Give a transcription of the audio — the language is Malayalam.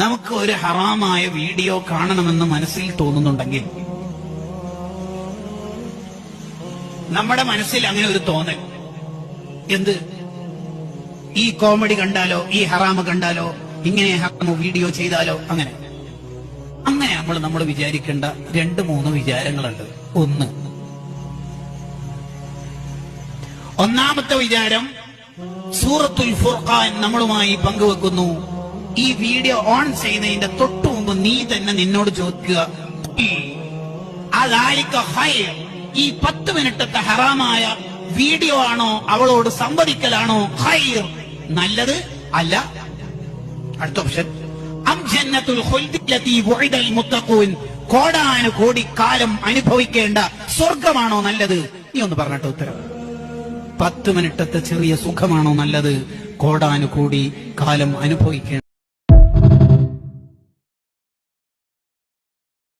നമുക്ക് ഒരു ഹറാമായ വീഡിയോ കാണണമെന്ന് മനസ്സിൽ തോന്നുന്നുണ്ടെങ്കിൽ, നമ്മുടെ മനസ്സിൽ അങ്ങനെ ഒരു തോന്നൽ, എന്ത് ഈ കോമഡി കണ്ടാലോ, ഈ ഹറാമ് കണ്ടാലോ, ഇങ്ങനെ ഹറാമ് വീഡിയോ ചെയ്താലോ, അങ്ങനെ നമ്മൾ വിചാരിക്കേണ്ട 2-3 വിചാരങ്ങളുണ്ട്. ഒന്നാമത്തെ വിചാരം, സൂറത്തുൽ ഫുർഖാൻ നമ്മളുമായി പങ്കുവെക്കുന്നു. ഈ വീഡിയോ ഓൺ ചെയ്യുന്നതിന്റെ തൊട്ടു മുമ്പ് നീ തന്നെ നിന്നോട് ചോദിക്കുക, ഈ 10 മിനിറ്റത്തെ ഹറാമായ വീഡിയോ ആണോ, അവളോട് സംവദിക്കലാണോ ഖൈർ നല്ലത്? അല്ല. അടുത്ത ഓപ്ഷൻ, അം ജന്നത്തുൽ ഖുൽദില്ലതി വഉദൽ മുത്തഖൂൻ, കോടാനുകോടി കാലം അനുഭവിക്കേണ്ട സ്വർഗമാണോ നല്ലത്? നീ ഒന്ന് പറഞ്ഞിട്ട് ഉത്തരം. 10 മിനിറ്റത്തെ ചെറിയ സുഖമാണോ നല്ലത്, കോടാനുകോടി കാലം അനുഭവിക്കേണ്ട